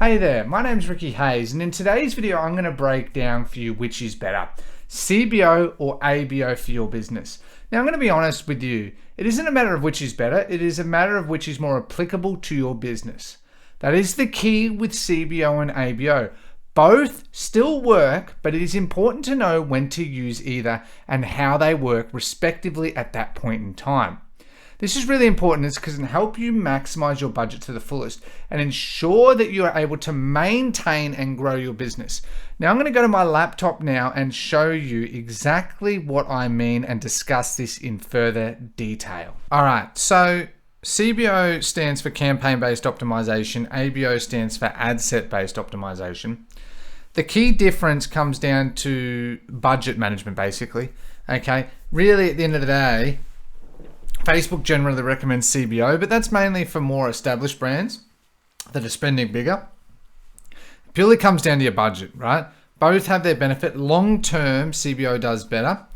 Hey there, my name's Ricky Hayes, and in today's video I'm going to break down for you which is better, CBO or ABO for your business. Now I'm going to be honest with you, it isn't a matter of which is better, it is a matter of which is more applicable to your business. That is the key with CBO and ABO. Both still work, but it is important to know when to use either and how they work respectively at that point in time. This is really important because it can help you maximize your budget to the fullest and ensure that you are able to maintain and grow your business. Now I'm going to go to my laptop now and show you exactly what I mean and discuss this in further detail. All right, so CBO stands for campaign-based optimization, ABO stands for ad set-based optimization. The key difference comes down to budget management, basically. Okay, really at the end of the day, Facebook generally recommends CBO, but that's mainly for more established brands that are spending bigger. It purely comes down to your budget, right? Both have their benefit. Long-term, CBO does better,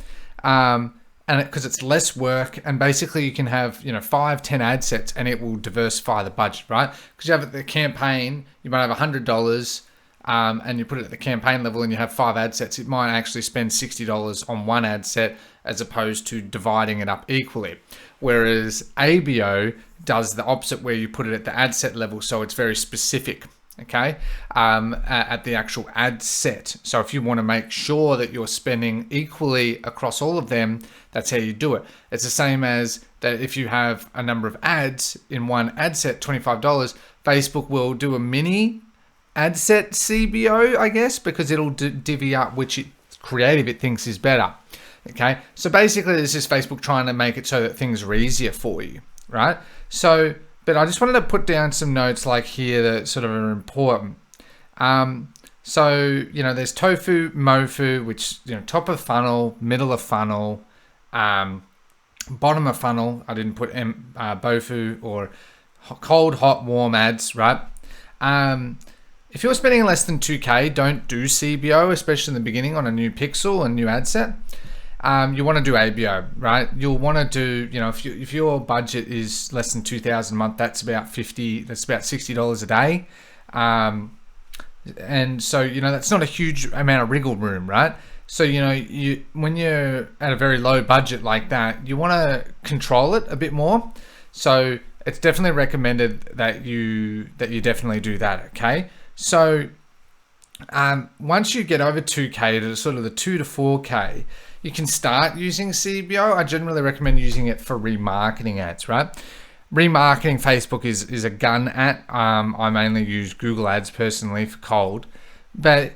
and because it's less work, and basically you can have 5-10 ad sets, and it will diversify the budget, right? Because you have the campaign, you might have $100, and you put it at the campaign level, and you have 5 ad sets. It might actually spend $60 on one ad set as opposed to dividing it up equally. Whereas ABO does the opposite, where you put it at the ad set level, so it's very specific, okay, at the actual ad set. So if you want to make sure that you're spending equally across all of them, that's how you do it. It's the same as that if you have a number of ads in one ad set, $25, Facebook will do a mini ad set CBO, I guess, because it'll divvy up which creative it thinks is better. Okay, so basically this is Facebook trying to make it so that things are easier for you, right? So, but I just wanted to put down some notes like here that sort of are important. So, there's tofu, mofu, which, top of funnel, middle of funnel, bottom of funnel. I didn't put bofu or cold, hot, warm ads, right? If you're spending less than 2K, don't do CBO, especially in the beginning on a new pixel and new ad set. You want to do ABO, right? You'll want to do, if your budget is less than $2,000 a month, that's about $60 a day. And so, that's not a huge amount of wriggle room, right? So, when you're at a very low budget like that, you want to control it a bit more. So it's definitely recommended that you definitely do that, okay? So once you get over 2K to sort of the 2 to 4K, you can start using CBO. I generally recommend using it for remarketing ads, right? Remarketing Facebook is a gun at. I mainly use Google Ads personally for cold, but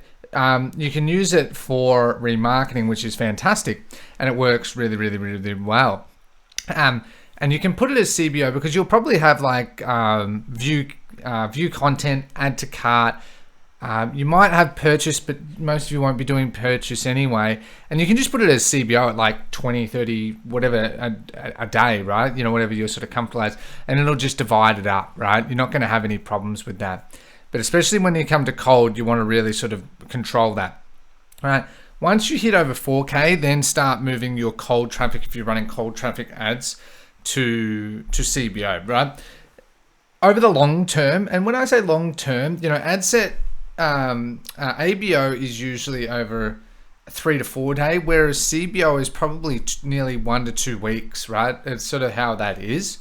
you can use it for remarketing, which is fantastic, and it works really, really, really, really well. And you can put it as CBO because you'll probably have like view content, add to cart. You might have purchase, but most of you won't be doing purchase anyway. And you can just put it as CBO at like 20, 30, whatever a day, right? Whatever you're sort of comfortable as, and it'll just divide it up, right? You're not going to have any problems with that. But especially when you come to cold, you want to really sort of control that, right? Once you hit over 4K, then start moving your cold traffic, if you're running cold traffic ads, to CBO, right? Over the long term, and when I say long term, ad set, ABO is usually over a 3 to 4 day, whereas CBO is probably nearly 1 to 2 weeks, right? It's sort of how that is.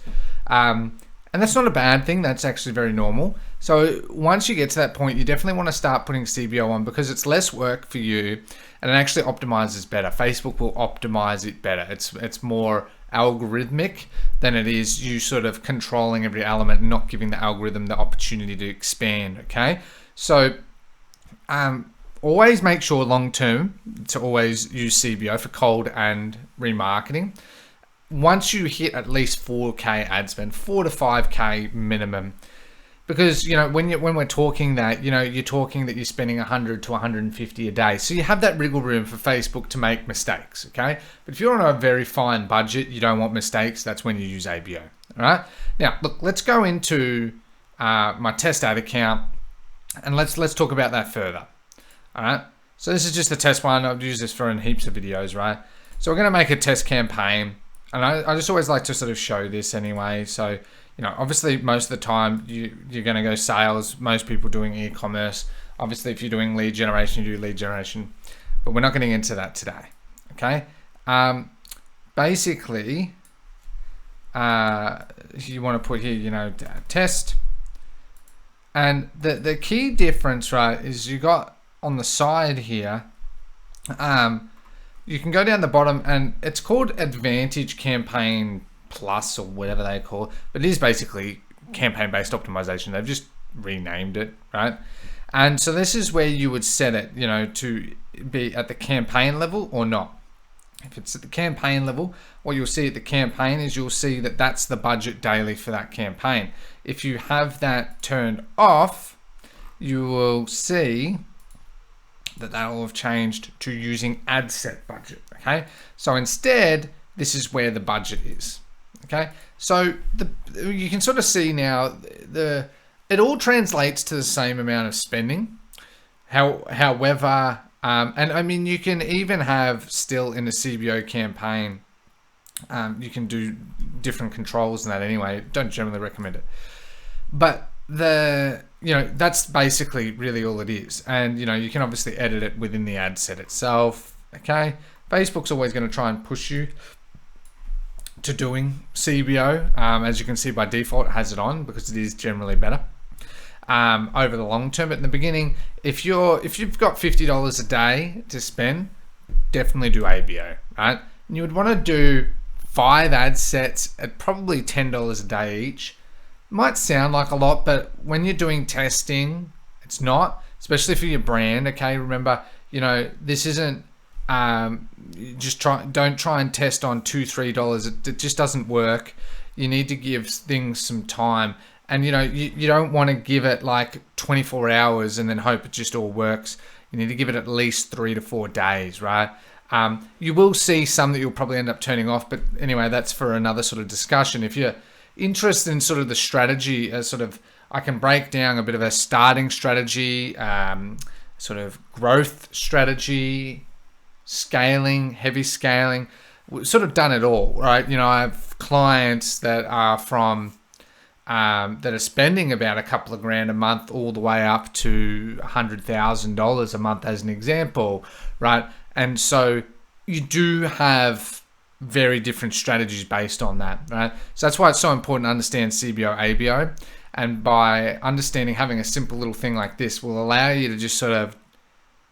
And that's not a bad thing. That's actually very normal. So once you get to that point, you definitely want to start putting CBO on because it's less work for you and it actually optimizes better. Facebook will optimize it better. It's more algorithmic than it is you sort of controlling every element and not giving the algorithm the opportunity to expand, okay? So always make sure long term to always use CBO for cold and remarketing. Once you hit at least 4K ad spend, 4 to 5K minimum, because when we're talking that, you're talking that you're spending 100 to 150 a day, so you have that wriggle room for Facebook to make mistakes, okay? But if you're on a very fine budget, you don't want mistakes, that's when you use ABO. All right, now look, let's go into my test ad account and let's talk about that further. All right, so this is just the test one. I've used this for in heaps of videos, right? So we're going to make a test campaign, and I just always like to sort of show this anyway. So obviously most of the time you're going to go sales. Most people doing e-commerce. Obviously, if you're doing lead generation, you do lead generation. But we're not getting into that today. Okay. Basically, you want to put here, test. And the key difference, right, is you got on the side here, you can go down the bottom, and it's called Advantage Campaign Plus or whatever they call it, but it is basically campaign-based optimization. They've just renamed it, right? And so this is where you would set it, to be at the campaign level or not. If it's at the campaign level, what you'll see at the campaign is you'll see that that's the budget daily for that campaign. If you have that turned off, you will see that will have changed to using ad set budget. Okay, so instead, this is where the budget is. Okay, so you can sort of see now it all translates to the same amount of spending. However, and I mean, you can even have still in a CBO campaign, you can do different controls and that anyway. Don't generally recommend it, but that's basically really all it is. And you can obviously edit it within the ad set itself. Okay, Facebook's always going to try and push you to doing CBO. As you can see, by default it has it on because it is generally better over the long term. But in the beginning, if you've got $50 a day to spend, definitely do ABO, right? And you would want to do 5 ad sets at probably $10 a day each. Might sound like a lot, but when you're doing testing, it's not, especially for your brand. Okay, remember, this isn't don't try and test on $2-3. It just doesn't work. You need to give things some time, and you don't want to give it like 24 hours and then hope it just all works. You need to give it at least 3 to 4 days, right? You will see some that you'll probably end up turning off, but anyway, that's for another sort of discussion. If you're interested in sort of the strategy, I can break down a bit of a starting strategy, sort of growth strategy, scaling, heavy scaling. We've sort of done it all, right? I have clients that are that are spending about a couple of grand a month all the way up to $100,000 a month as an example, right? And so you do have very different strategies based on that, right? So that's why it's so important to understand CBO, ABO. And by understanding, having a simple little thing like this will allow you to just sort of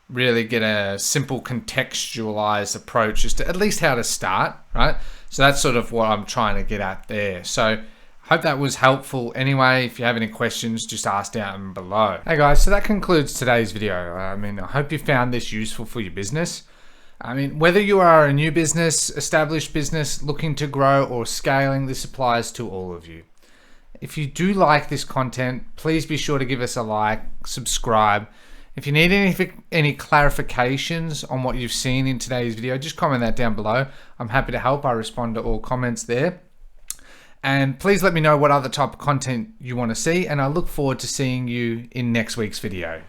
really get a simple contextualized approach as to at least how to start, right? So that's sort of what I'm trying to get at there. So hope that was helpful. Anyway, if you have any questions, just ask down below. Hey guys, so that concludes today's video. I hope you found this useful for your business. Whether you are a new business, established business, looking to grow, or scaling, this applies to all of you. If you do like this content, please be sure to give us a like, subscribe. If you need any clarifications on what you've seen in today's video, just comment that down below. I'm happy to help. I respond to all comments there. And please let me know what other type of content you want to see, and I look forward to seeing you in next week's video.